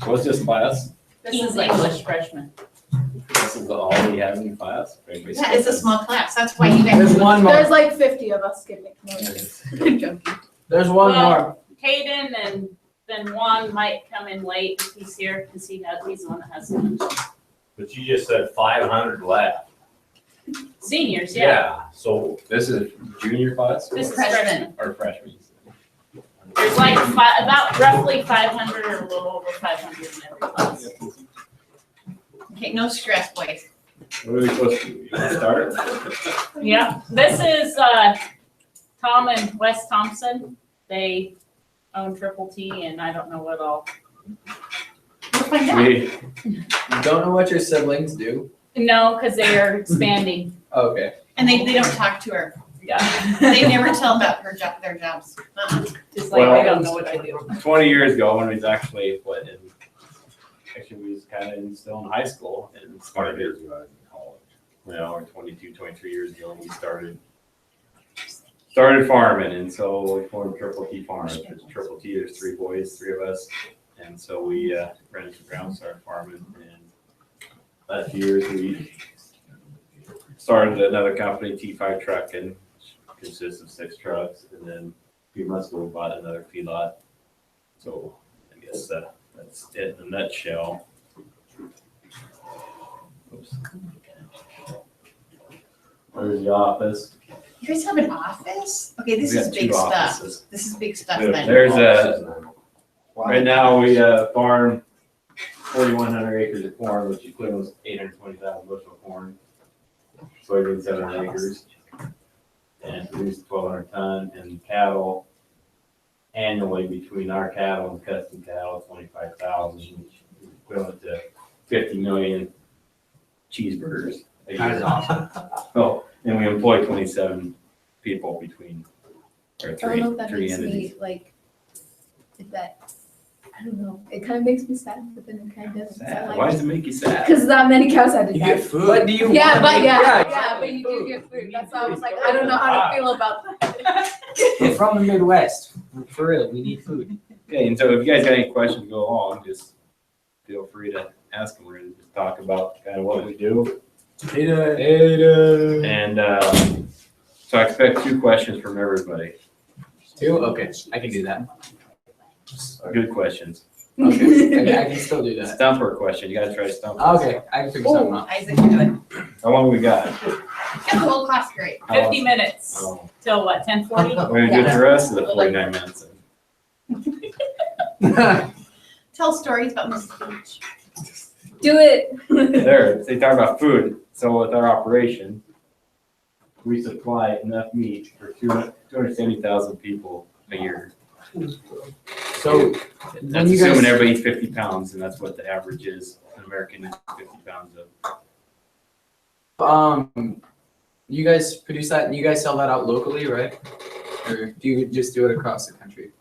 What's this class? This is English freshman. This is all we have in class? Yeah, it's a small class, that's why you guys. There's one more. There's like 50 of us skipping. No, I'm I'm joking. There's one Well, more. Hayden and then Juan might come in late if he's here, because he's the one that has lunch. But you just said 500 left. Seniors, yeah. So This is junior class This is Freshman. freshman. or freshman? There's like about roughly 500 or a little over 500 in every class. Okay, no stress, boys. What are we supposed to do? You want to start? Yeah, this is Tom and Wes Thompson. They own Triple T and I don't know what all. We'll find out. We, You don't know what your siblings do? No, because they are expanding. Okay. And they don't talk to her. Yeah, They never tell about her job, their jobs. just like I don't know what I do. 20 years ago, when we was actually, actually we was kind of still in high school and started, years ago, I was in college. you know, or 22, 23 years ago, and we started farming, and so we formed Triple T Farm. It's Triple T, there's 3 boys, 3 of us, and so we rented some ground, started farming, and last years we started another company, T5 Trucking, which consists of 6 trucks, and then a few months ago we bought another feedlot. So I guess that's it in a nutshell. Oops. Where's the office? You guys have an office? Okay, this We is got big 2 stuff. offices. This is big stuff Yeah, then. There's right now we farm 4,100 acres of corn, which equals 820,000 bushel of corn. Soybeans 700 acres. And produce 1,200 ton, and cattle annually between our cattle and custom cattle, 25,000, which is equivalent to 50 million cheeseburgers a year. That is awesome. Oh, and we employ 27 people between our I don't know if that three makes entities. me like, if that, I don't know, it kind of makes me sad, but then it kind of doesn't. Sad. Why does it make you sad? Because that many cows had to You die. get food. What do you Yeah, want? but Yeah, but you do get food. That's why I was like, I don't know how to feel about that. We're from the Midwest. For real, we need food. Okay, and so if you guys got any questions, go along, just feel free to ask them. We're gonna just talk about kind of what we do. And so I expect 2 questions from everybody. 2? Okay, I can do that. Good questions. Okay, I can still do that. Stumper question. You gotta try to stump us. Okay, I can figure something out. Isaac, do it. How long we got? Get the whole class great. 50 minutes Oh, till what, 10:40? we're gonna do the rest of the 49 minutes. Tell stories about Mrs. Beach. Do it. There, they talk about food. So with our operation, we supply enough meat for 270,000 people a year. So, That's when you assuming guys, everybody eats 50 pounds, and that's what the average is. An American eats 50 pounds of. you guys produce that and you guys sell that out locally, right? Or do you just do it across the country?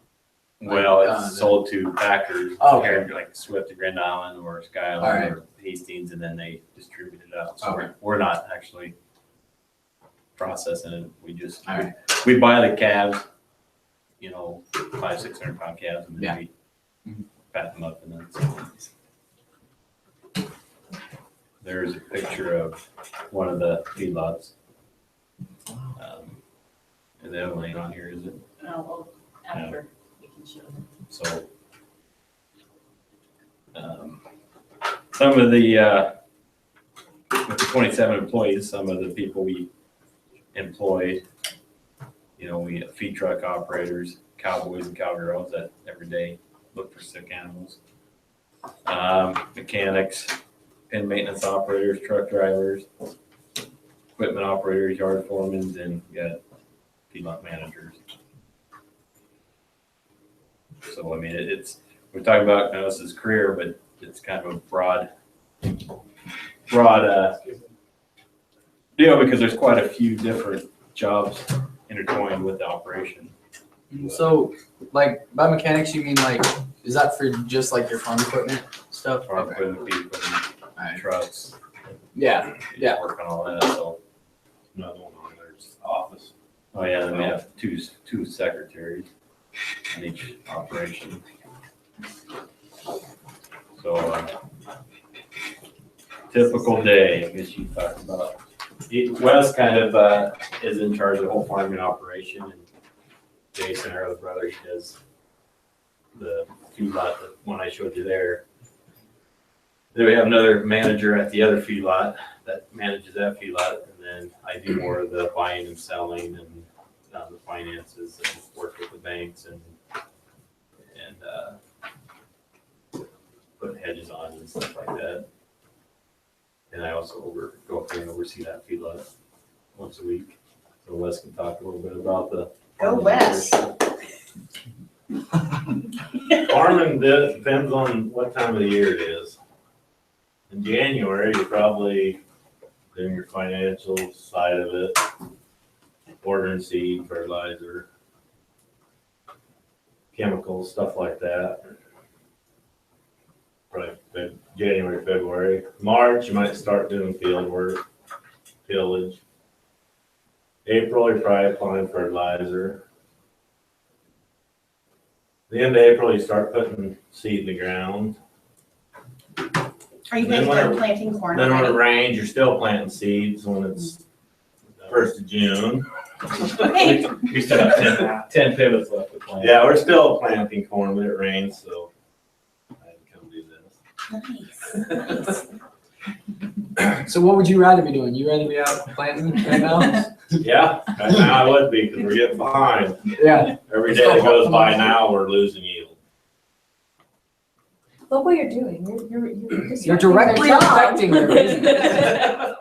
Well, Like, it's sold to packers Oh, here, like Swift to Grand Island or Skyline Alright. or Hastings, and then they distribute it out. So Okay. we're not actually processing it. We just, Alright. we buy the calves, you know, 500-600 pound calves, and Yeah. then we fat them up and then sell them. There's a picture of one of the feedlots. And they have a lane on here, is it? Oh, well, after we can show them. So, some of the, with the 27 employees, some of the people we employ, you know, we feed truck operators, cowboys and cowgirls that every day look for sick animals. Mechanics, pin maintenance operators, truck drivers, equipment operators, yard foremen, and we got feedlot managers. So, I mean, it's, we're talking about, you know, this is career, but it's kind of a broad deal because there's quite a few different jobs intertwined with the operation. So, like, by mechanics, you mean like, is that for just like your farm equipment stuff? Farm Okay. equipment, feed equipment, Alright. trucks. Yeah, yeah. Work on all that, so. another one on there's office. Oh, yeah, then we have two secretaries in each operation. So, typical day, I guess you talked about. Wes kind of, is in charge of the whole farming operation, and Jason, our other brother, he does the feedlot, the one I showed you there. Then we have another manager at the other feedlot that manages that feedlot, and then I do more of the buying and selling and the finances and work with the banks and put hedges on and stuff like that. And I also go up there and oversee that feedlot once a week. So Wes can talk a little bit about the. Go Wes. Farming depends on what time of the year it is. In January, you're probably doing your financial side of it, ordering seed, fertilizer, chemicals, stuff like that. Probably January, February. March, you might start doing field work, tillage. April, you're probably applying fertilizer. The end of April, you start putting seed in the ground. Are you Then guys when done it- planting corn Then when it already? rains, you're still planting seeds when it's 1st of June. Okay. We still have 10 pivots left to plant. Yeah, we're still planting corn when it rains, so I had to come do this. Nice. So what would you rather be doing? You rather be out planting right now? Yeah, right now I would be, because we're getting behind. Yeah. Every day that goes by now, we're losing yield. Look what you're doing. You're You're directly affecting their business.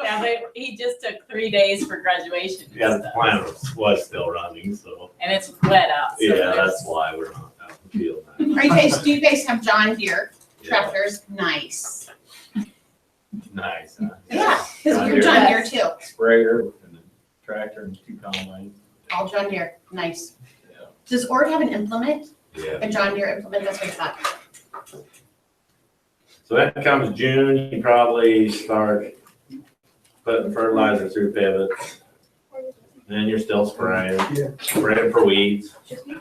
Yeah, but he just took 3 days for graduation Yeah, and the stuff. plant was still running, so, And it's wet out. So yeah, there's- that's why we're not out in the field now. Do you guys have John Deere Yeah, tractors? Nice. nice, huh? Yeah, because John you're Deere. John Deere too. Sprayer and a tractor and 2 combines. All John Deere. Nice. Yeah. Does Ord have an implement? Yeah. A John Deere implement? That's what I thought. So that comes June, you probably start putting fertilizer through pivots. Then you're still spraying for weeds. Then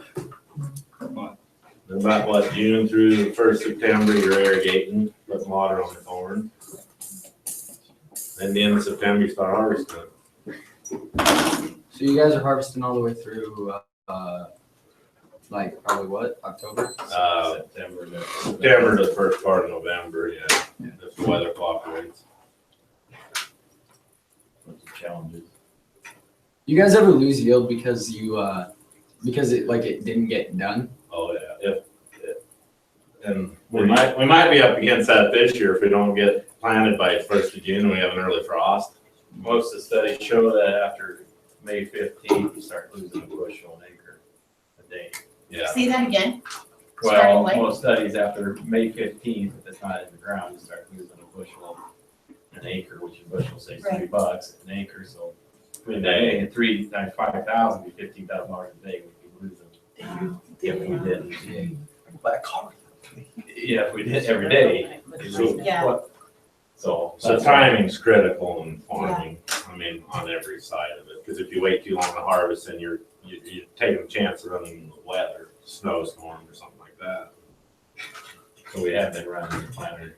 about what, June through the 1st September, you're irrigating, putting water on the corn. Then the end of September, you start harvesting. So you guys are harvesting all the way through, like probably what, October? September to. September to the first part of November, yeah, if the weather cooperates. What's the challenges? You guys ever lose yield because because it didn't get done? Oh, yeah, and we might be up against that this year if we don't get planted by 1st of June and we have an early frost. Most of the studies show that after May 15th, you start losing a bushel an acre a day. Yeah, Say that again. Starting Well, when? most studies after May 15th, if it's not in the ground, you start losing a bushel an acre, which a bushel say Right. $3 an acre, so. Between that and 3 times 5,000, be $15,000 a day we'd be losing. If we didn't. Yeah, if we did every day. Yeah. So. so timing's critical in farming, I mean, on every side of it, because if you wait too long to harvest, then you're taking a chance of running into the weather, snowstorm or something like that. So we have been running the planter,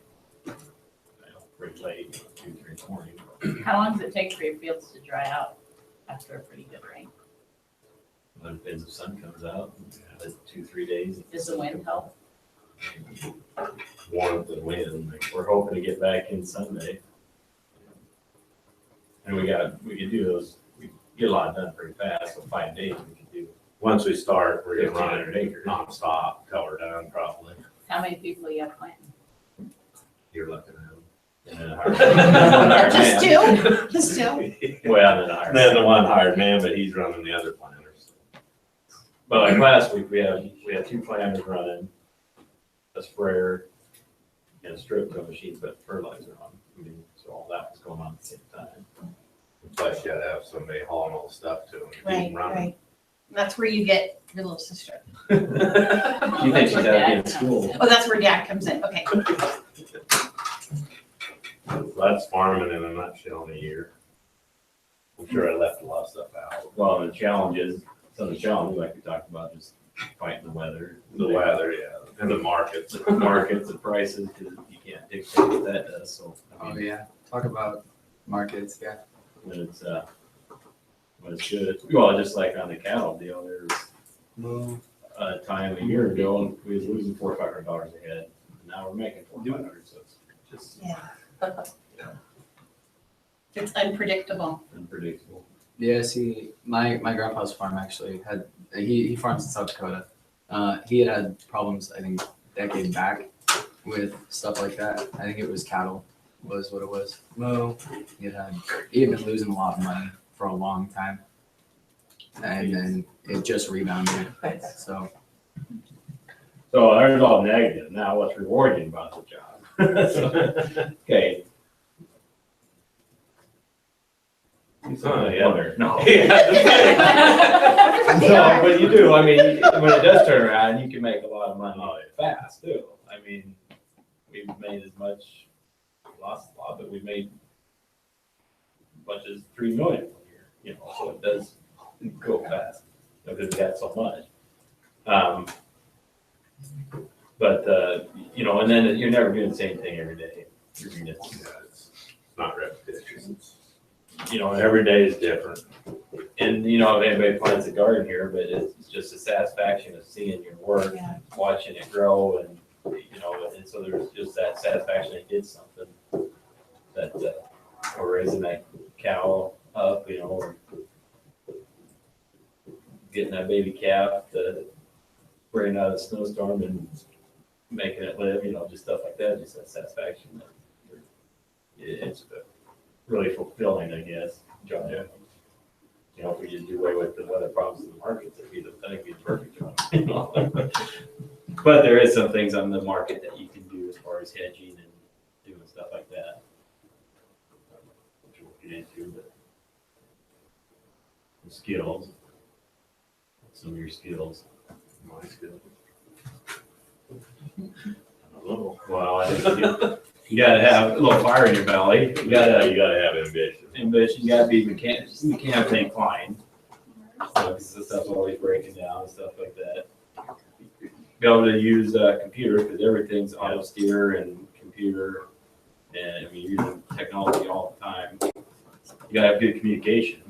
pretty late, 2, 3 in the morning. How long does it take for your fields to dry out after a pretty good rain? When it depends if the sun comes out, 2, 3 days. Does the wind help? Warmth and wind, like, We're hoping to get back in Sunday. And we could do those, we get a lot done pretty fast, so 5 days we could do. once we start, we're gonna run 1,500 it acres. nonstop, till we're done probably. How many people you have planting? You're looking at them. And then Just two? Just two? Well, then hire. Then the one hired man, but he's running the other planters. But like last week, we had 2 planters running, a sprayer, and a strip till machine put fertilizer on. I mean, so all that was going on at the same time. Plus you gotta have somebody hauling all the stuff to them, keep Right, them running. right. That's where you get your little sister. She thinks she's out in school. Oh, that's where dad comes in. Okay. That's farming in a nutshell in a year. I'm sure I left a lot of stuff out. Well, the challenge is, some of the challenges like we talked about, just fighting the weather. The weather, yeah, and the markets. The markets, the prices, because you can't dictate what that does, so. I Oh, mean, yeah. Talk about markets, yeah. when it's good, well, just like on the cattle deal, there was a time a year ago, and we was losing $400 or $500 a head. Now we're making $400, so it's just Yeah. It's unpredictable. unpredictable. Yeah, see, my grandpa's farm actually had, he farms in South Dakota. He had problems, I think, a decade back with stuff like that. I think it was cattle was what it was. Well, he had been losing a lot of money for a long time. And then it just rebounded, so. So there's all negative. Now what's rewarding about the job? So, okay. Oh, yeah. No. Yeah. No, but you do, I mean, when it does turn around, you can make a lot of money fast too. I mean, we've made as much, lost a lot, but we made as much as 3 million a year, you know, so it does go fast, because we got so much. But, you know, and then you're never doing the same thing every day. You're doing it, It's not repetition. you know, Every day is different. and, you know, if anybody plants a garden here, but it's just a satisfaction of seeing your work, Yeah. watching it grow, and, you know, and so there's just that satisfaction that you did something that, or raising that cow up, you know, or getting that baby calf to bring out of the snowstorm and making it live, you know, just stuff like that, just that satisfaction that it's really fulfilling, I guess, job. You know, if we just do away with the weather problems in the markets, I think it'd be a perfect job. You know? But there is some things on the market that you can do as far as hedging and doing stuff like that. Which we'll get into, but the skills, some of your skills. My skill. A little. Well, I think you gotta have a little fire in your belly. You gotta You gotta have ambition. ambition, you gotta be mechanically inclined. So, 'cause the stuff's always breaking down and stuff like that. Be able to use computers, because everything's auto steer and computer, and I mean, you're using technology all the time. You gotta have good communication,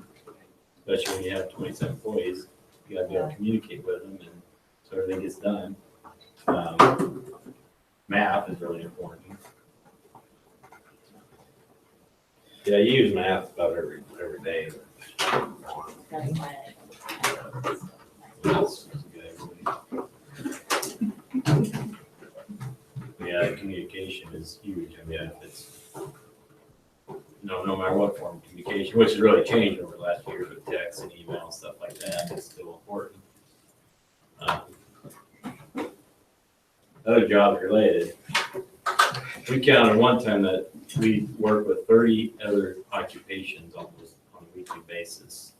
especially when you have 27 employees. You gotta be able to communicate with them, and so everything gets done. Math is really important. Yeah, you use math about every day. Yeah, communication is huge. I mean, it's, no matter what form of communication, which has really changed over the last year with text and email and stuff like that, it's still important. Other jobs related. We counted one time that we work with 30 other occupations almost on a weekly basis.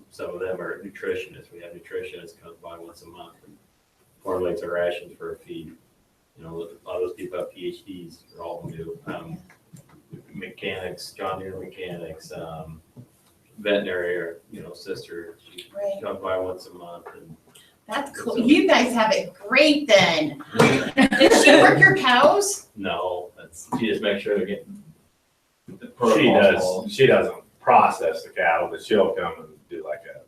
Some of them are nutritionists. We have nutritionists come by once a month and formulates our rations for a feed. You know, a lot of those people have PhDs, or all of them do. Mechanics, John Deere mechanics, veterinary, or, you know, sister, she Right. comes by once a month, and That's cool. You guys have it great then. Did she work your cows? no, she just makes sure they're getting the She protocols. she doesn't process the cattle, but she'll come and do like a,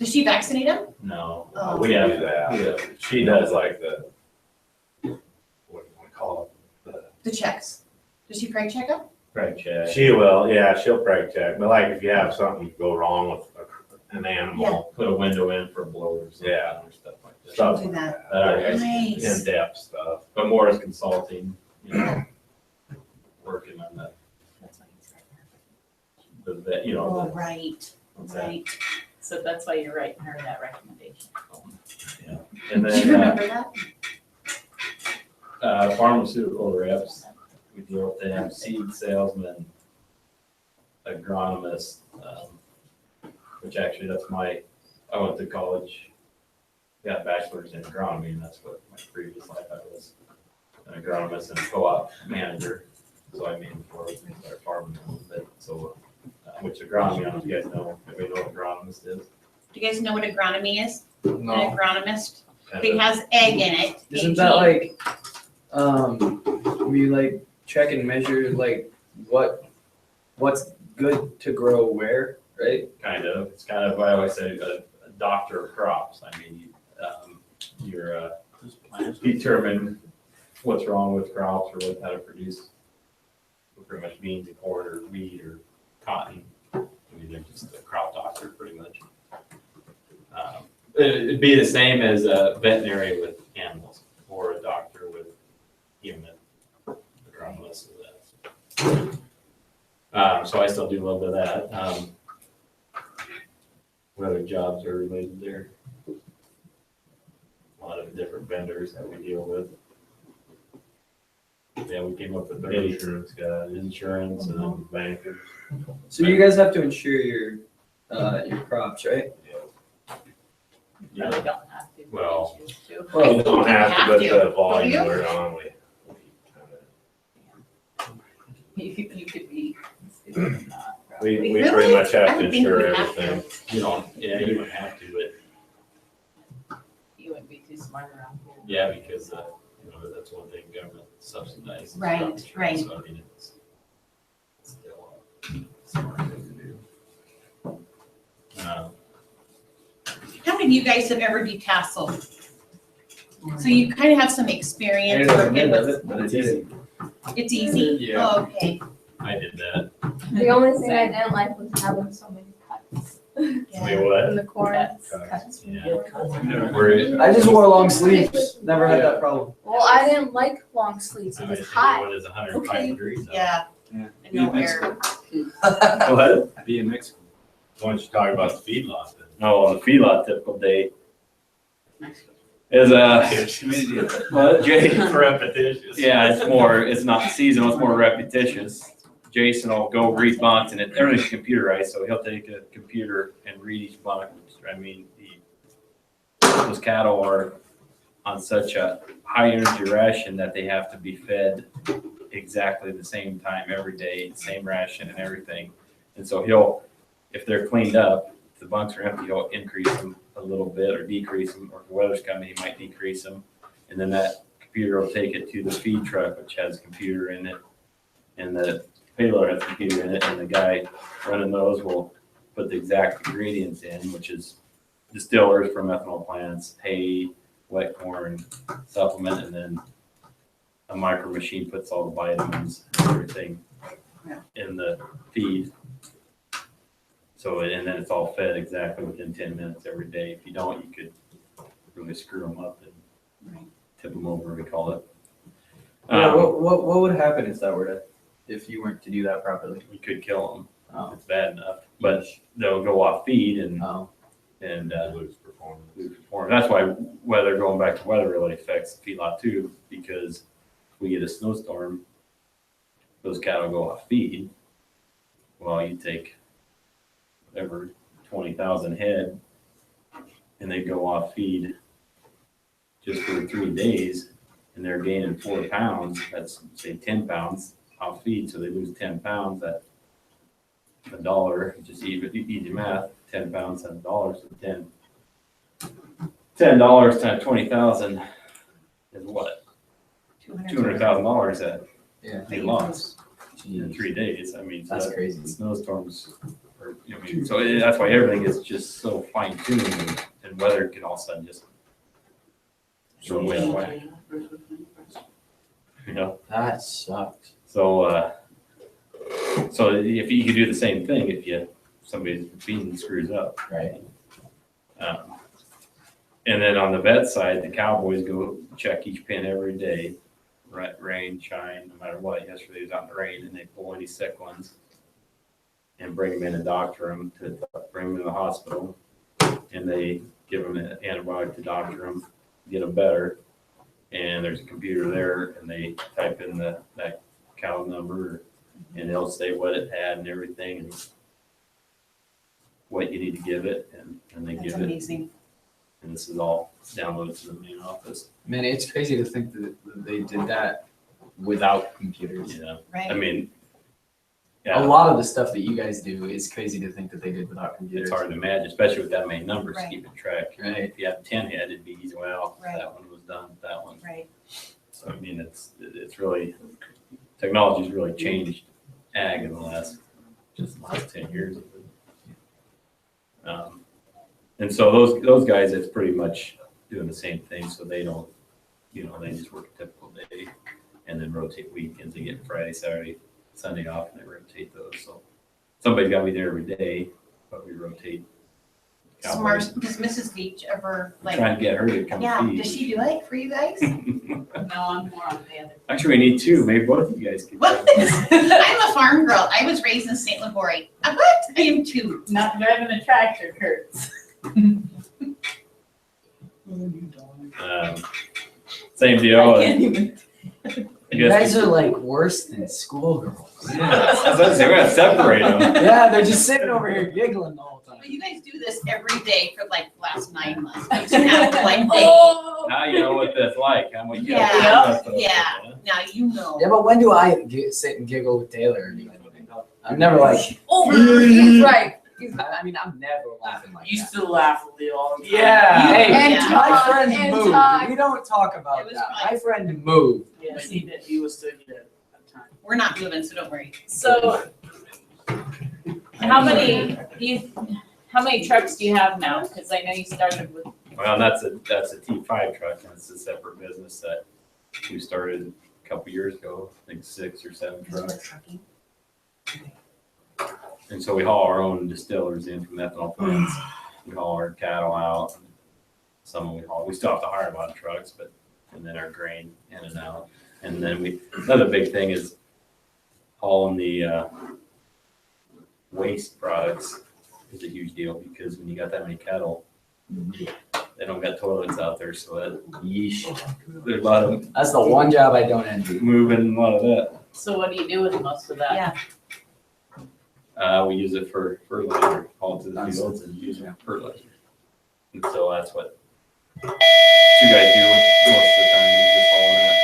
Does she vaccinate them? No, Oh. we have- do that. yeah. She does like the, what do you wanna call it? The checks. Does she preg check them? Right, check. She will, yeah, she'll preg check, but like if you have something go wrong with an animal, Put a window in for blowers. Yeah. Or stuff like that. stuff do like that. that. Nice. In-depth stuff. But more as consulting, you know, working on the vet, you Oh, know, right, what's that? right. So that's why you're writing her that recommendation. And Do you then, remember that? pharmaceutical reps, we deal with them, seed salesmen, agronomists, which actually that's I went to college, got a bachelor's in agronomy, and that's what my previous life I was, an agronomist and a co-op manager. So I mean, for our farming a little bit, so, which agronomy, I don't know if you guys know, everybody know what agronomist is? Do you guys know what agronomy is? An No, agronomist? He has egg in it. isn't that like, we like check and measure like what's good to grow where, right? Kind of, it's kind of why I always say a doctor of crops. I mean, you're, determine what's wrong with crops or how to produce pretty much beans and corn or wheat or cotton. I mean, they're just a crop doctor pretty much. It'd be the same as a veterinary with animals or a doctor with human. Agronomist of that. So I still do a little bit of that. What other jobs are related there? A lot of different vendors that we deal with. Yeah, we came up with the Insurance guy, insurance and bankers. So you guys have to insure your crops, right? No, we don't have to. Well- We choose to. Well, We don't have to, but the Don't volume you? we're on, You could be. not, we probably. pretty Really? much I have to don't think insure we have everything. you don't, yeah, you wouldn't have to, but You wouldn't be too smart around here. yeah, because, that's one thing government subsidizes. Right, crops, right. So I mean, it's still a smart thing to do. How many of you guys have ever detasseled? So you kind of have some experience I never working did with, but it's easy. it's easy? Yeah. Oh, okay. I did that. The only thing I didn't like was having so many cuts I mean, Yeah. what? in the corn. Cuts. Cuts. Yeah. Where I just wore long sleeves, never had that problem. Well, I didn't like long sleeves. It was hot. What is 105 Okay. degrees? out. Yeah. Yeah. And no air. What? Be in Mexico. Why don't you talk about the feedlot then? No, on the feedlot typical day is what, Jay? Repetitious. Yeah, it's not seasonal, it's more repetitious. Jason will go read bunks and everything's computerized, so he'll take a computer and read each bunk. I mean, those cattle are on such a high energy ration that they have to be fed exactly the same time every day, same ration and everything. And so if they're cleaned up, if the bunks are empty, he'll increase them a little bit or decrease them, or if the weather's coming, he might decrease them. And then that computer will take it to the feed truck, which has a computer in it. And the payload has a computer in it, and the guy running those will put the exact ingredients in, which is distillers from ethanol plants, hay, wet corn, supplement, and then a micro machine puts all the vitamins and everything in the feed. So, and then it's all fed exactly within 10 minutes every day. If you don't, you could really screw them up and tip them over, we call it. Yeah, what would happen if you weren't to do that properly? You could kill them. Oh. It's bad enough, but they'll go off feed and Oh. Lose performance. lose performance. That's why going back to weather really affects the feedlot too, because if we get a snowstorm, those cattle go off feed. Well, you take whatever, 20,000 head, and they go off feed just for 3 days, and they're gaining 4 pounds, that's say 10 pounds off feed, so they lose 10 pounds at $1, just easy math, 10 pounds at $1, so $10 times 20,000 is what? $200,000 that Yeah. they lost in Jeez. 3 days. I mean, so That's that- crazy. snowstorms, that's why everything is just so fine tuned, and weather can all of a sudden just throw away the whack, you know? That sucks. So, so if you could do the same thing, if somebody's feeding screws up. Right. And then on the vet side, the cowboys go check each pen every day, rain, shine, no matter what. Yesterday was out in the rain, and they pull any sick ones and bring them in and doctor them to bring them to the hospital. And they give them an antibiotic to doctor them, get them better. And there's a computer there, and they type in that cow number, and they'll say what it had and everything, and what you need to give it, and they That's give it. amazing. And this is all downloaded to the main office. Man, it's crazy to think that they did that without computers. Yeah, Right. I mean, Yeah, A lot of the stuff that you guys do is crazy to think that they did without computers. it's hard to imagine, especially with that many numbers Right. keeping track. Right. If you have 10 head, it'd be easy. Well, Right. that one was done, that one. Right. So I mean, it's really, technology's really changed ag in the last 10 years. And so those guys, it's pretty much doing the same thing, so they don't, they just work a typical day and then rotate weekends. They get Friday, Saturday, Sunday off, and they rotate those. So somebody's gotta be there every day, but we rotate. Smart, does Mrs. Beach ever Trying to get her to come yeah, feed. does she do it for you guys? No, I'm more on the other. Actually, we need two. Maybe both of you guys could. What? I'm a farm girl. I was raised in St. Libory. What? I am two. Not driving a tractor, Kurt. Same deal. I You guess guys are like worse than schoolgirls. I was gonna say, we're gonna separate them. Yeah, they're just sitting over here giggling the whole time. But you guys do this every day for like the last 9 months. You just have to like, Oh, Now you know what that's like. How much? Yeah, now you know. Yeah, but when do I sit and giggle with Taylor? I'm never like, Oh, he's right. He's right. I mean, I'm never laughing like You that. still laugh with Leo all the time. Yeah, hey, And Yeah. my Todd, friend and moved. Todd. We don't talk It about was that. fine. My friend moved. Yes, he did. He was still here at the time. We're not moving, so don't worry. so how many trucks do you have now? Because I know you started with, Well, that's a T5 truck, and it's a separate business that we started a couple years ago. I think 6 or 7 trucks. And so we haul our own distillers in from ethanol plants. We haul our cattle out. Some we still have to hire a lot of trucks, and then our grain in and out. And then another big thing is hauling the waste products is a huge deal, because when you got that many cattle, they don't got toilets out there, so there's a lot of That's the one job I don't envy. moving, a lot of that. so what do you do with most of that? Yeah. We use it for fertilizer, haul it to the fields and use it for fertilizer. And so that's what two guys do most of the time, is just hauling it.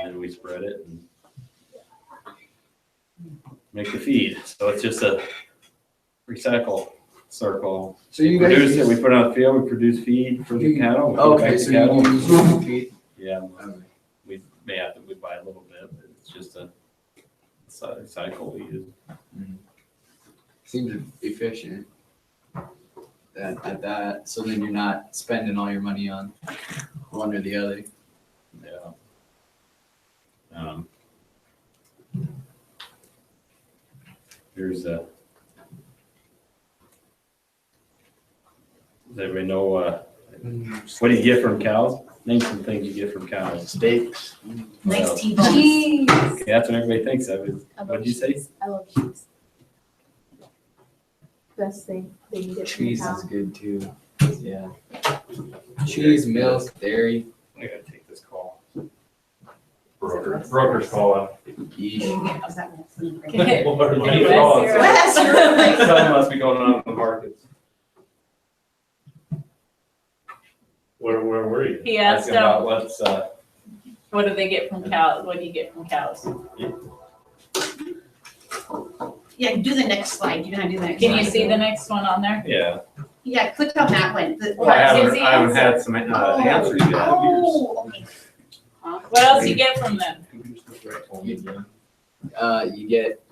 And then we spread it and make the feed. So it's just a recycle circle. So you Produce it, we put it on the field, we produce feed for the cattle. we put it back Okay, to so cattle. you use food feed. Yeah, we may have to, we buy a little bit, but it's just a cycle we use. Seems efficient at that. So then you're not spending all your money on one or the other. Yeah. Here's a. Does everybody know, what do you get from cows? Name some things you get from cows. Steaks. Nice Well, T-bones. Cheese. Okay, that's what everybody thinks of. I love What'd you say? cheese. I love cheese. Best thing that you get from Cheese cow. is good too. Yeah. Cheese, milk, dairy. I gotta take this call. Broker's call out. Yeesh. Was that one? Bless your- Something must be going on in the markets. Where were you? He asked Asking about them, what's, what do they get from cows? What do you get from cows? Yeah, do the next slide. You know how to do the next Can you slide. see the next one on there? yeah. Yeah, click on that one. Well, I haven't had some answers yet. Oh, okay. What else you get from them? You get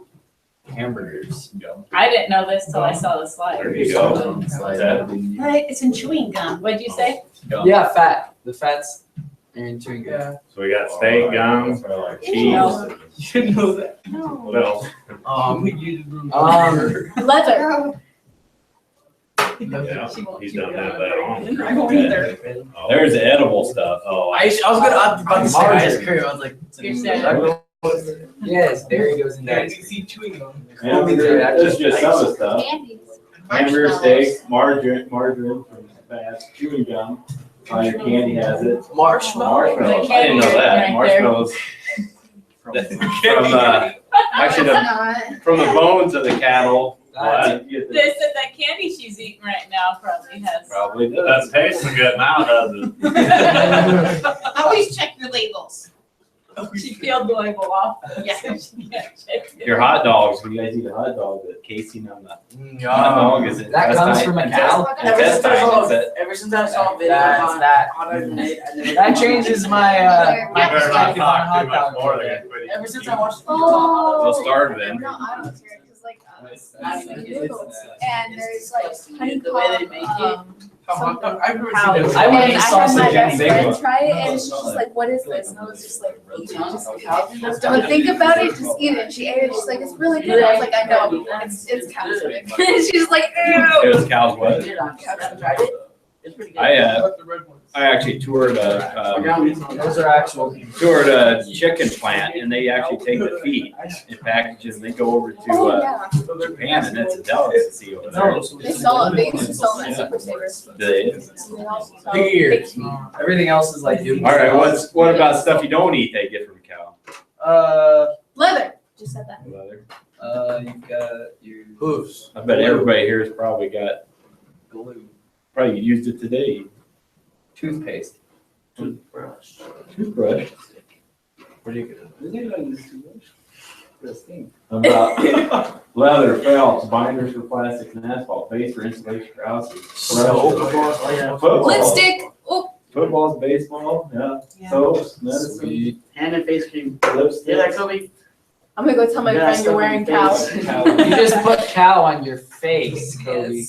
hamburgers. I didn't know this till I saw the slide. There you go. It's like- But it's in chewing gum. What'd you say? Yeah, fat. The fats are in chewing gum. So we got steak, gum, That's what I like. cheese. No. You should know that. What else? Leather. Yeah, She won't he's chew done gum. have that on. I won't either. Oh. There's the edible stuff. Oh, I was about to say ice Margarine. cream. I was like, You're saying- Yes, dairy goes into yeah, ice you see chewing gum. There's just some of the stuff. Candies. Hamburger Marshmallows. steak, margarine from fast, chewing gum. Your candy has it. Marshmallow. Marshmallows. I didn't know that. Right there. Marshmallows. From actually It's not. from the bones of the cattle. That's- You get the- They said that candy she's eating right now probably has. Probably That does. tastes good now, doesn't it? Always check your labels. She peeled the label off. Yeah. Your hot dogs, when you guys eat a hot dog, the casing on the hot dog is it? That comes from a cow? Ever since I saw a video That's on that. Hot Dogs and Eggs, I never- That changes my my You better not perspective on talk hot too much dogs. more, they're gonna quit eating Ever since I cheese. watched. Oh. They'll starve then. No, I don't care, cause like, Not even kidding. noodles, and there's like honeycomb, The way they make it. something. I've never How- seen it. I would And eat I had sausage my any best big friend one. try it, and she's just like, "What is this?" And I was just like, "Just don't think about it, just eat it." She ate it. She's like, "It's really good." I was like, "I know, it's cow's milk." She's like, "Ew." It was cow's what? Tried it? It's pretty good. I actually toured Those are actual. a chicken plant and they actually take the feet in packages and they go over Oh to yeah, Japan and it's a delicacy over there. they sell it. They used to sell them at Super Savers. They- They also sell Here. baked meat. Everything else is like. All right, what about stuff you don't eat they get from a cow? Leather. Just said that. You've got your Hoofs. I bet everybody here has probably glue, probably used it today. toothpaste. Toothbrush. Toothbrush. Where do you get About leather, felts, binders for plastics and asphalt, base for insulation for houses. Oh, yeah. Football. Lipstick. Oh, Footballs, baseball, yeah, soaps, medicine, Sweet. Hand and face cream. lipstick. Hear that, Kobe? I'm gonna go tell my Yeah, friend you're wearing cow. You just put cow on your face, Kobe.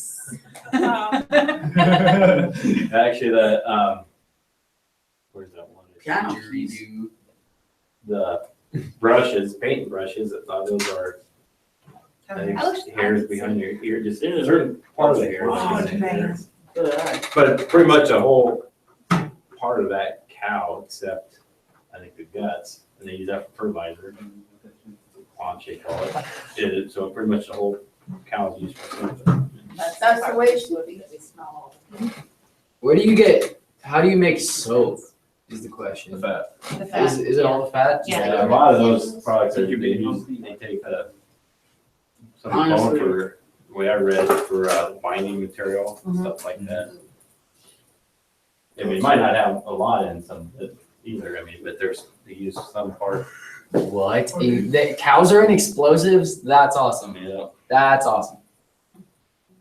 Actually, where's that one? Piano. The brushes, paint brushes, those are, I think, hairs behind your ear, just a certain part of the hair. But pretty much a whole part of that cow, except, I think, the guts, and they use that for fertilizer. Paunch, they call it. So pretty much the whole cow is used for something. That's the way it should be. Where do you get? How do you make soap? Is the question. fat. The fat. Is it all the fat? Yeah. A lot of those products that you use, they take some bone Honestly. for, the way I read, for binding material, and stuff like that. I mean, it might not have a lot in some either, I mean, but they use some part. What? Cows are in explosives? That's awesome. Yeah. That's awesome.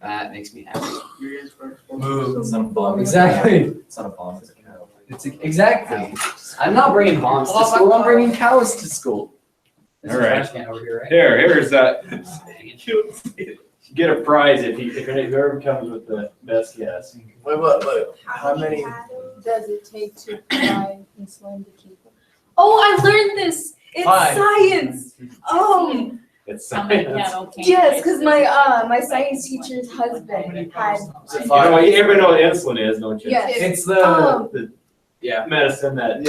That makes me happy. It's not a bomb. Exactly. It's not a bomb, it's a cow. It's exactly. I'm not bringing bombs to school. I'm bringing cows to school. There's a All right. trash can over here, right? Here's that. Get a prize if whoever comes with the best guess. Wait. How many? Does it take to provide insulin to keep? Oh, I learned this. It's 5. science. Oh, It's How many science. cattle can yes, you because my science teacher's husband had. You know, everybody know what insulin is, don't you? Yes. It's the Yeah. Medicine that,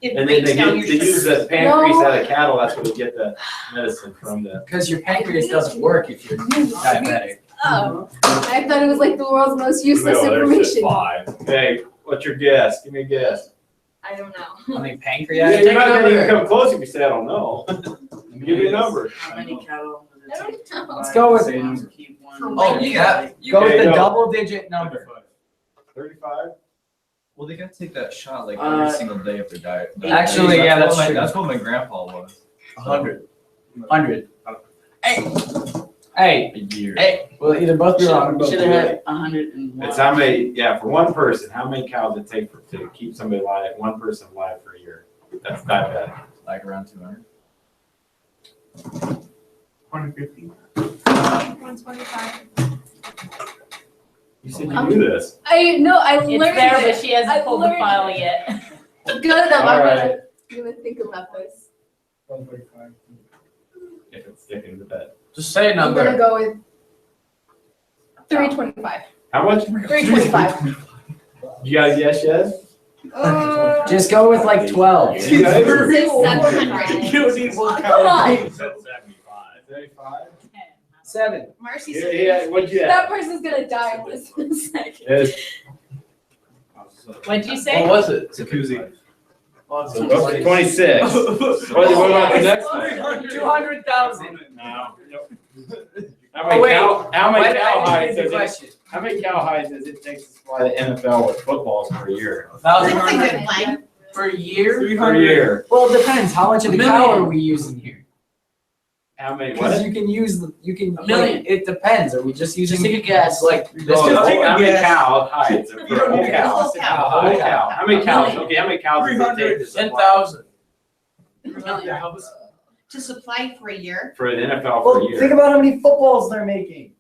It and then breaks down your they use the pancreas out of cattle, that's where they get the medicine from the. because your pancreas doesn't work if you're diabetic. Oh, I thought it was like the world's most useless Well, there's information. 5. Hey, what's your guess? Give me a guess. I don't know. I mean, Yeah, pancreas. you're not gonna even come close if you say I don't know. Give me a number. How many cattle does I it take? don't know. Let's go with to keep one? Oh, yeah. go with Okay, the no. double-digit number. 35? Well, they gotta take that shot like Uh, every single day of their diet. Actually, yeah, that's what true. that's what my grandpa was. 100. 100. Hey, A year. hey, we'll either both be wrong or both Should be have right. had 101. It's how many, yeah, for one person, how many cows it take to keep somebody alive, one person alive for a year? That's not bad. Like around 200. 150. 125. You said you knew this. I know, I learned It's there, but it. she hasn't I pulled the learned file it. yet. Good enough. All I'm right. gonna think about this. 145. If it's sticking to that. Just say a I'm gonna number. go with 325. How much? 325. You guys yes, yes? Just go with like 12. You guys? Say 700. You don't need one Come on. You said 75. 75? 7. Marcy Yeah, said. yeah, what'd you That have? person's gonna die in less than a second. Yes. What'd you say? was it? It's a koozie. Okay, 26. What about the next one? 200,000. No. How Oh, many wait. how Why many did cow I hides repeat the does it, question? how many cow hides does it take to supply the NFL with footballs per year? That's a 1,100. good one. For a year? Per year. Well, it depends. How much of the cow are we using here? How many, Because what? you can use, you can, $1 million. like, it depends. Are we just using? Just take a guess. Like, No, this no, take a how many guess. cow hides? You don't need to guess. Whole cow. Whole cow. How many cows? Okay, how many cows does it take to supply 10,000. To supply for a year? for an NFL for a Well, year? think about how many footballs they're making.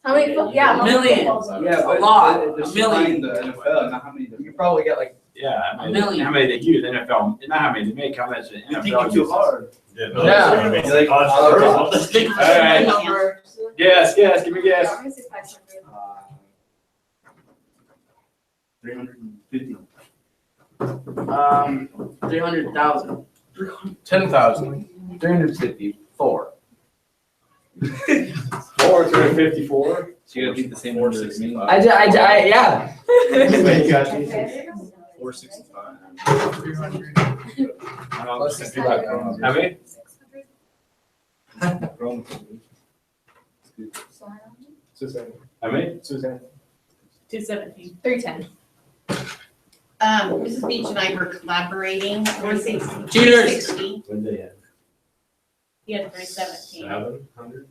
How many, yeah. how many Million. footballs are- Yeah, but lot. they're $1 supplying million. the NFL, not how many. You probably get like. Yeah, how many, million. how many they use NFL, not how many they make, how much the You're NFL thinking too uses. hard. Yeah. Like, Alright. Yes, yes, give me a guess. I'm gonna say 500. 350. 300,000. 10,000. 354. 354. So you gotta beat the same number as me. Yeah. Wait, you got these? 465. 300. How many? 600. How many? 217. 310. Mrs. Beach and I were collaborating. We're saying Cheaters. 60. What did they have? He had 317. 700?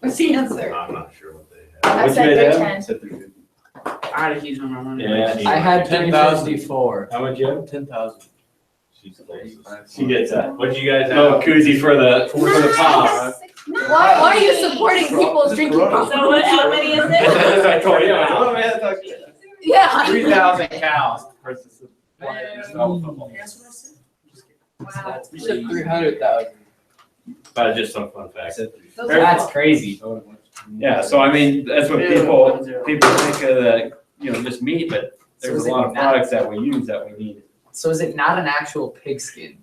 What's the answer? I'm not sure what they I have. What'd you said have? 310. I had a huge number of money. Yeah. I had 10,000. 354. How much you have? 10,000. She's closest. She gets that. What'd you guys No, have? koozie for the pop. Why are you supporting people's drinking? So what, how many is it? I told you. Yeah. 3,000 cows versus Wow. You said 300,000. just some fun facts. That's crazy. Yeah, so I mean, that's what people think of the, just meat, but So there's is a it lot of not- products that we use that we need. So is it not an actual pig skin?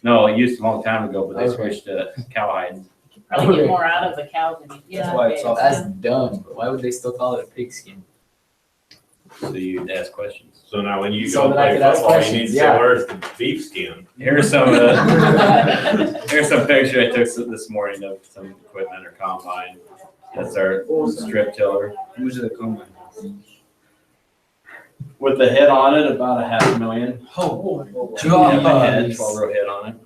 No, it used to a long time ago, but they Okay. switched to cowhide. Probably get more out of the cow than you get That's out why of it's it. all- That's dumb. Why would they still call it a pig skin? So you'd ask questions. So now when you So go that I play could ask football, you need questions, to say, yeah. where's the beef skin? Here's some here's some picture I took this morning of some equipment or combine. That's our strip tiller. Who's the combine? With the head on it, about $500,000. Oh. Yeah, the head, 12 row head on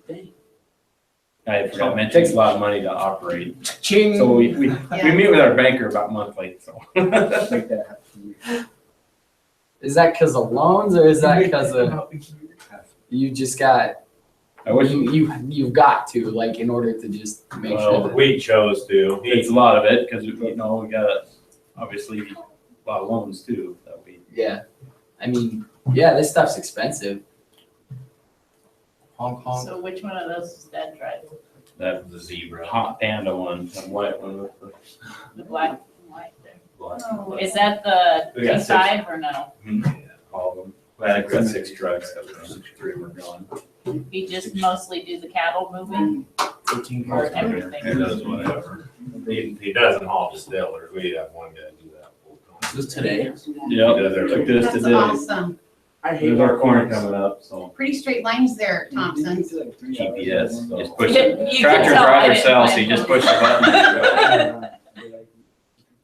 it. I forgot, man, it takes a lot of money to operate. Ching. So we meet with our banker about monthly, so. Like that. Is that because of loans or is that because of you just got I wish, you've got to like in order to just make sure Well, that we chose to. it's a lot of it, because, we got, obviously, a lot of loans too, that we. yeah. I mean, yeah, this stuff's expensive. Hong Kong. So which one of those is Dad drive? That The zebra. hot panda one, the white one with the. The black and white there. Oh. Is that the We got T5 or no? All of them. I think we got 6 trucks, that was 3 were gone. You just mostly do the cattle moving or everything? He does whatever. He doesn't haul distillers. We have one guy do that full time. Just today? Yep, took this That's today. awesome. I hate There's our corner coming up, so Pretty straight lines there, Thompson. GPS, just push You it. can Tractor tell I drive didn't herself, so plan you just on push the button.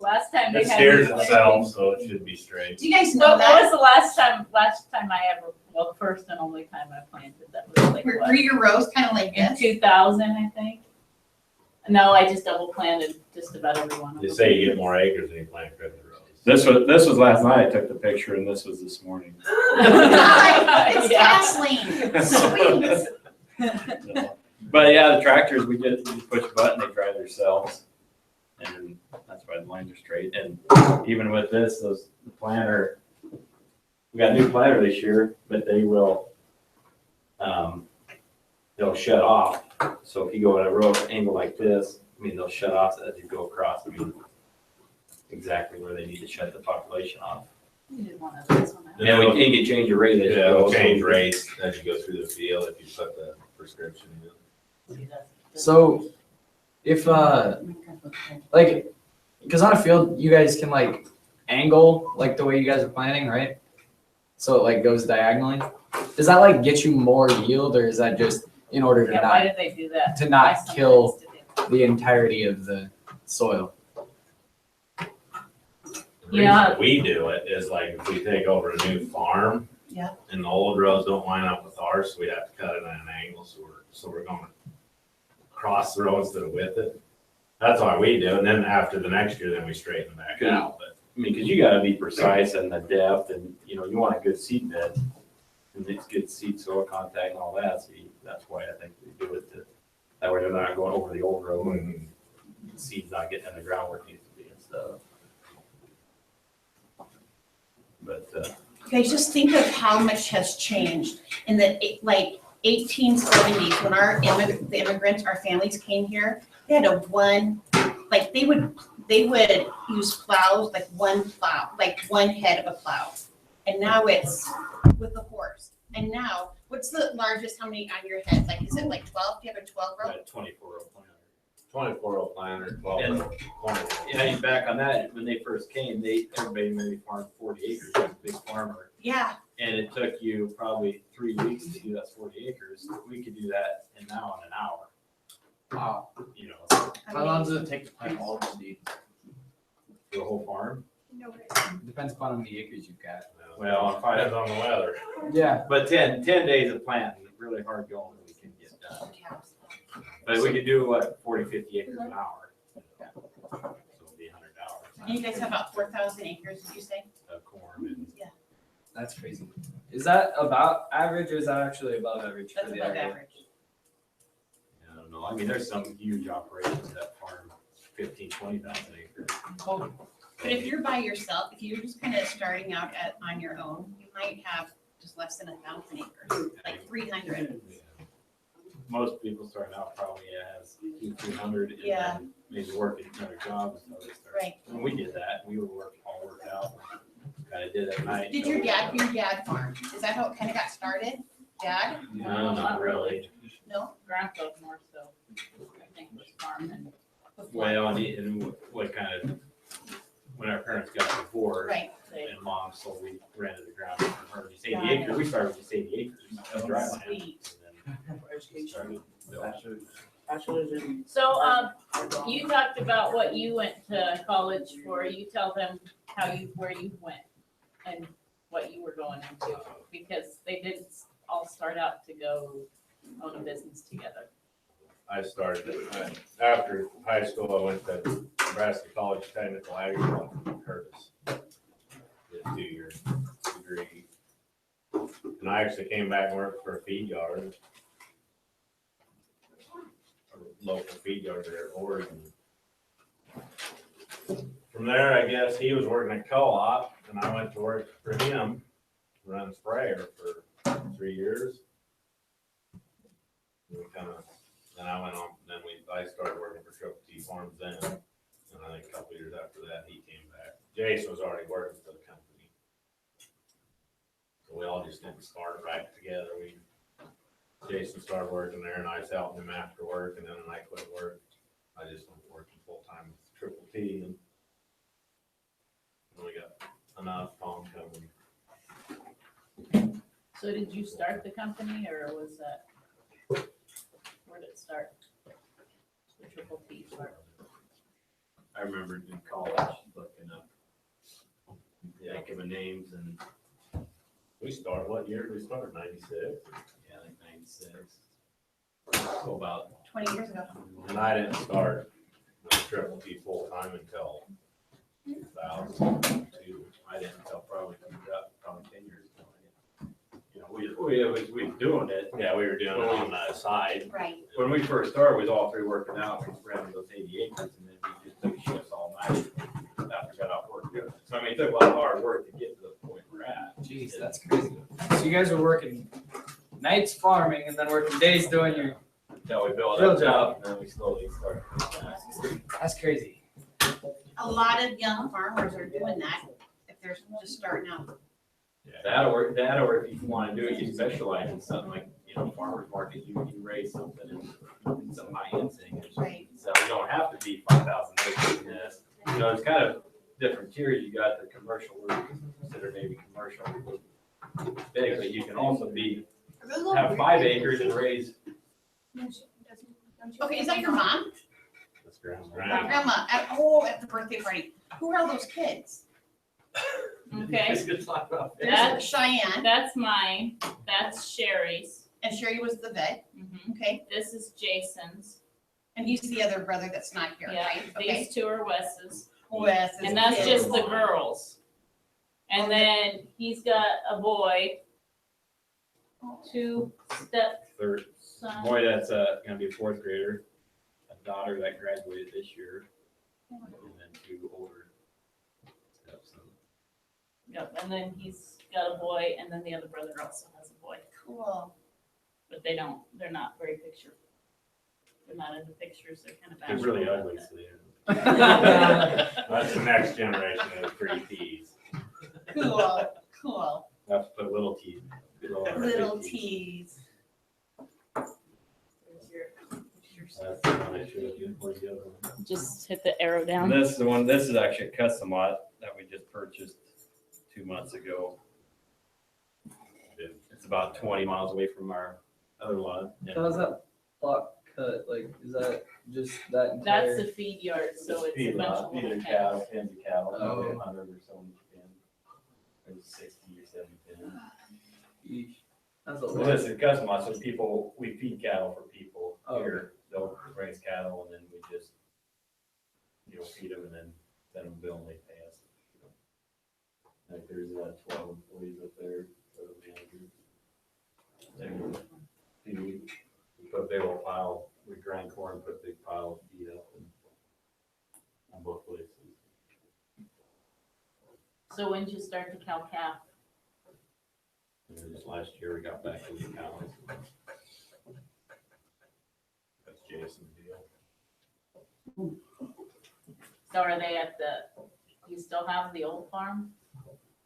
Last time they It had. steers me- itself, so it should be straight. Do you guys So know what that? was the last time I ever, well, first and only time I planted, that was like Were what? your rows kind of like In this? 2000, I think. No, I just double planted just about every one of They them. say you get more acres than you plant credit rows. This was last night, I took the picture, and this was this morning. It's Yeah. Kathleen. Sweet. But yeah, the tractors, we just push a button, they drive themselves. And that's why the lines are straight. And even with this, the planter, we got a new planter this year, but they will, they'll shut off. So if you go at a road angle like this, they'll shut off as you go across. Exactly where they need to shut the population off. You did one of those on that. Yeah, you can change your rate as you Yeah, go. it'll change rates as you go through the field if you put the prescription in. See, that's- So if like because on a field you guys can like angle like the way you guys are planning, right? So it like goes diagonally. Does that like get you more yield or is that just in order to Yeah, why not did they do that? to Why not some kill places did it? the entirety of the soil? The Yeah. reason we do it is like if we take over a new farm. Yeah. And the old roads don't line up with ours, so we have to cut it at an angle, so we're going across the road instead of with it. That's why we do, and then after the next year, then we straighten back Good. out, but. I mean, cause you gotta be precise in the depth and, you know, you want a good seed bed. And it's good seed soil contact and all that, so that's why I think we do it that way they're not going over the old road and the seed's not getting in the ground where it needs to be and stuff. But, Okay, just think of how much has changed in the, like, 1870s, when the immigrants, our families came here, they had like, they would use plows, like one plow, like one head of a plow. And now it's with a horse. And now, what's the largest, how many on your head? Like, is it like 12? Do you have a 12 row? that 24-row planter. 24-row planter, 12 And- row corner. Yeah, you back on that, when they first came, everybody maybe farmed 40 acres, like a big farmer. Yeah, And it took you probably 3 weeks to do that 40 acres. We could do that now in an hour, Wow. you know, How long does it take to plant all the seed? the whole farm. Depends upon how many acres you've got. Well, if I Depends on the weather. Yeah. But 10 days of planting, really hard going, we can get done. But we could do 40, 50 acres an hour. So it'd be 100 hours. and you guys have about 4,000 acres, did you say? Of corn and That's crazy. Is that about average or is that actually above average That's for the above area? average. I don't know. I mean, there's some huge operations that farm 15, 20,000 acres. But if you're by yourself, if you're just kind of starting out on your own, you might have just less than 1,000 acres, like 300. Yeah. Most people starting out probably has 200 and Yeah. then maybe working another job until they start. Right. And we did that. We were all worked out. Kind of did at night. Did your dad farm? Is that how it kind of got started? Dad? No, not really. No? Grandpa more so, I think was farming. Well, and what kind of, when our parents got divorced Right. and mom, so we rented the ground from her. Just 80 Got it. acres. We started with just 80 acres. of dry land, Sweet. and then Education, started building. bachelor's in. So, you talked about what you went to college for. You tell them where you went and what you were going into, because they didn't all start out to go own a business together. I started, after high school, I went to Nebraska College Technical Agriculture in Curtis. Did a 2-year degree. And I actually came back and worked for a feed yard. A local feed yard there in Oregon. From there, I guess he was working at co-op and I went to work for him, running sprayer for 3 years. We then I went on, I started working for Triple T Farms then, and I think a couple years after that, he came back. Jason was already working for the company. So we all just didn't start right together. Jason started working there and I was helping him after work, and then when I quit work, I just went working full-time with Triple T, and we got enough Tom coming. So did you start the company or was that, where did it start? The Triple T start? I remember in college looking up the Yakima names and, We started, what year did we start? 96? yeah, like 96. So about 20 years ago. And I didn't start with Triple T full-time until 2002. I didn't until probably 10 years ago. You know, we were doing it. Yeah, we were doing it on the side. Right. When we first started, we was all three working out, we ran those 80 acres, and then we just took shifts all night after we got off work. So I mean, it took a lot of hard work to get to the point we're at. Jeez, that's crazy. So you guys were working nights farming and then working days doing your, Until we built Real up, job. and then we slowly started. doing that. that's crazy. A lot of young farmers are doing that if they're just starting out. That'll work, if you want to do it, you specialize in something like, you know, farmer's market, you raise something in some high-end thing. Right. So you don't have to be 5,000 acres in this. You know, it's kind of different tiers. You got the commercial, where you consider maybe commercial big, but you can also have 5 acres and raise. Okay, is that your mom? That's grand. Grandma, at the birthday party. Who are all those kids? Okay, Good talk about that. There's Cheyenne, that's mine, that's Sherry's. and Sherry was the vet, Mhm. okay? This is Jason's. And he's the other brother that's not here, Yeah, right? Okay. these two are Wes's. Wes is And that's the just the kid. girls. And then he's got a boy, two Third stepsons. boy, that's gonna be a fourth grader, a daughter that graduated this year, and then two older stepsons. Yep, and then he's got a boy, and then the other brother also has a boy, Cool. but they're not very picture. They're not into pictures, they're kind of They're bashful. really about ugly, that. so they're. That's the next generation of pretty tees. Cool, cool. That's the little teeth. Little T's. There's your pictures. That's the one I showed you, or the other one. Just hit the arrow And down. this is the one, this is actually a custom lot that we just purchased 2 months ago. It's about 20 miles away from our other lot. How is that block cut? Like, is that just that That's entire? the feed yard, so it's a Feed bunch lot, of little feeder cattle. cattle, pens of cattle, Oh, probably okay. 100 or so in each pen. There's 60 or 70 pens. Eesh. That's a So lot. this is a custom lot, so people, we feed cattle for people Oh, here. They'll raise cattle and then we just, feed them and then send them a bill and they pay us. Like there's 12 employees up there, so the managers. We put a big old pile, we grind corn, put a big pile of feed up and on both places. So when did you start the cow calf? And then just last year we got back to the cows. That's Jason's deal. So are they at you still have the old farm?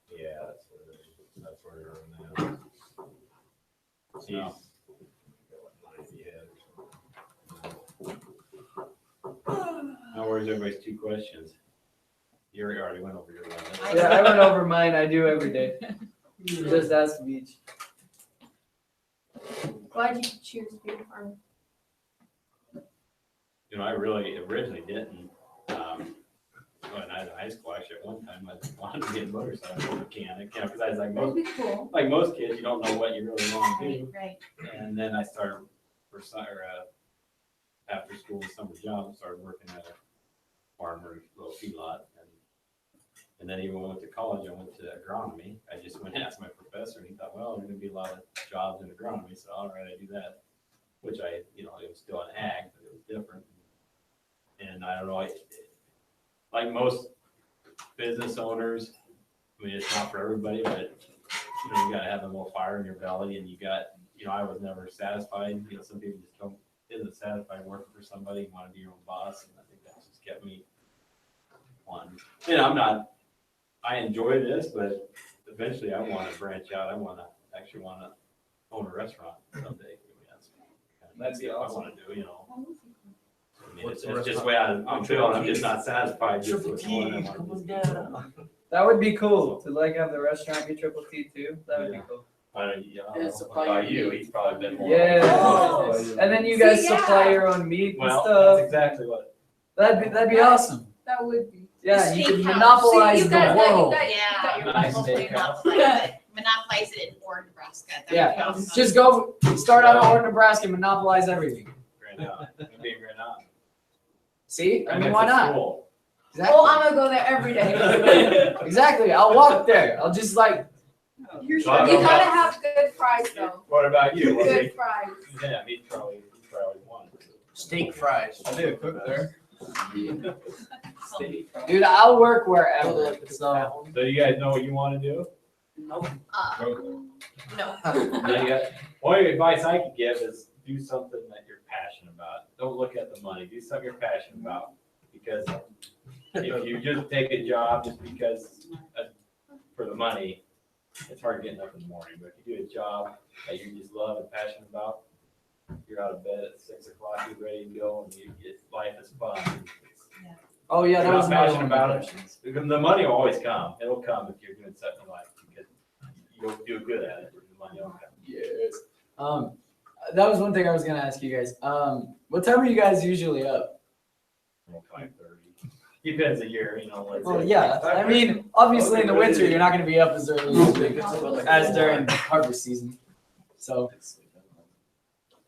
Yeah, that's where they're in now. He's got what, 90 head or something. Now, where's everybody's 2 questions? You already went over your one. Yeah, I went over mine. I do every day. Just ask Beach. Why'd you choose Beaver Farm? I really originally didn't. When I was in high school, actually, at one time, I wanted to be a motorcycle mechanic, because I was That'd be cool. like most kids, you don't know what you really want to do. Right. And then I started after school summer job, started working at a farmer's little feedlot. And then even when I went to college, I went to agronomy. I just went and asked my professor and he thought, well, there's gonna be a lot of jobs in agronomy, so all right, I do that. Which it was still an ag, but it was different. And I don't know, like most business owners, I mean, it's not for everybody, but you gotta have a little fire in your belly and I was never satisfied. Some people just isn't satisfied working for somebody, you wanna be your own boss, and I think that just kept me wanting. I enjoy this, but eventually I wanna branch out, I actually wanna own a restaurant someday. I mean, That'd be what I awesome. wanna do, I mean, What's it's the just the way I'm feeling, I'm just not satisfied just with one. I wanna just- That would be cool to have the restaurant be Triple T too. That would be cool. I don't know It's about supply you, he's probably been more. Yeah. Oh. And then you guys See, yeah. supply your own meat and Well, stuff. that's exactly what. That'd be awesome. That would be. Yeah, you could Steakhouse. monopolize See, the you guys, world. got Yeah. your Nice local steakhouse. steakhouse. Monopolize it in Ord, Nebraska. That would be Yeah, awesome. just go start out of Ord, Nebraska, monopolize everything. Grand Island. It'd be Grand Island. See, I And mean, it's why a not? school. Exactly. Oh, I'm gonna go there every day. Exactly. I'll walk there. I'll just You're So I sure, don't you know gotta about- have good fries though. What about you? Good fries. Yeah, he's probably one. Steak fries. I do cook there. dude, I'll work wherever. So So you guys know what you want to do? Nope. No. Only advice I could give is do something that you're passionate about. Don't look at the money. Do something you're passionate about. Because if you just take a job just because for the money, it's hard getting up in the morning. But if you do a job that you just love and passionate about, you're out of bed at 6 o'clock, you're ready to go, and life is fun. oh yeah, You're that not was my passionate own about it. questions. Because the money will always come. It'll come if you're doing something you like, because you'll do good at it. The money will come. Yes. That was one thing I was gonna ask you guys. What time are you guys usually up? 5:30. Depends a year, you know, like. Well, yeah, I mean, obviously in the winter, you're not gonna be up as early as during harvest season. So,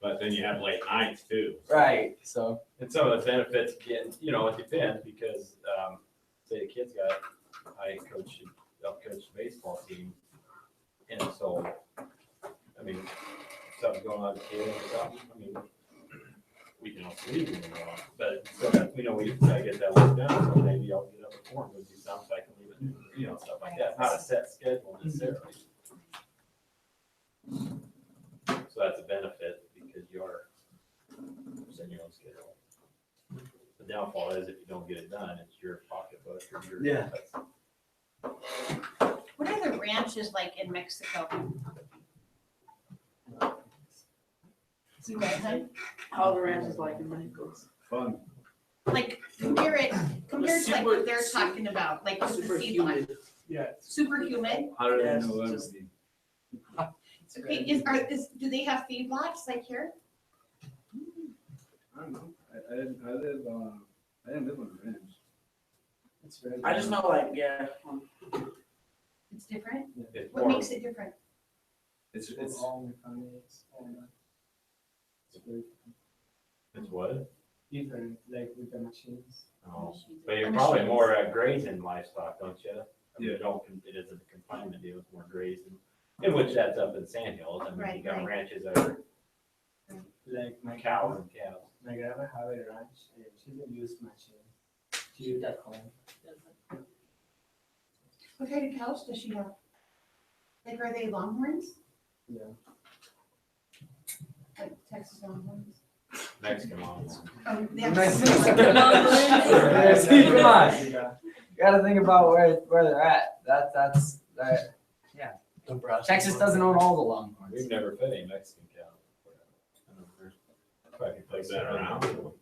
But then you have late nights too. right, so, And some of the benefits again, you know, it depends because, say the kid's got, I coach the baseball team. And so, I mean, something's going on with the kid or something, I mean, we can also leave them alone, but so that, you know, we gotta get that work done, so maybe I'll get up at 4 and go do something, so I can leave it, you know, stuff like that, not a set schedule necessarily. So that's a benefit because you are setting your own schedule. The downfall is if you don't get it done, it's your pocketbook or your. Yeah. What are the ranches like in Mexico? You guys, huh? How the ranch is like in Mexico. Fun. Like compare it to like Super- what they're talking about, like with the Super seed lot. humid. Yeah. Super humid. How did I Yes, know that? just- Okay, do they have feedlots like here? I don't know. I didn't live on a ranch. It's very. I just know like, yeah. It's different? It's What more, makes it different? It's all mechanics, it's what? different, like with the machines. Oh, but you're probably more grazing livestock, don't you? I mean, you don't, it isn't a confinement deal, it's more grazing, in which that's up in Sand Hills, I mean, you Right, got right. ranches that are Like my cows and cows. my grandma have a ranch and she didn't use machine. She used at home. What kind of cows does she have? Like, are they Longhorns? Yeah. Like Texas Longhorns? Mexican ones. Oh, they have- Yes, keep in mind. You gotta think about where they're at. That's that. Texas doesn't own all the Longhorns. We've never fed a Mexican cow. I don't know, there's probably places Been around. Jackson,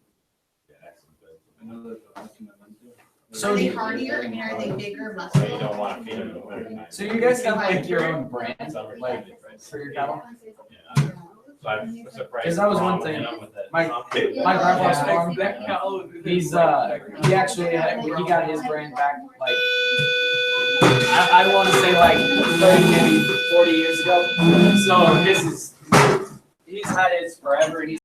but I know that the last time I went there. Are they hardier? I mean, are they bigger, so you muscle? don't wanna feed them in the winter time. So you guys have like your own brand, Summertime, like right? for your cattle? Yeah. So I'm surprised. 'Cause that was one thing. My grandpa's farm, he's he actually he got his brand back like I want to say like 30, maybe 40 years ago. So he's had his forever and he's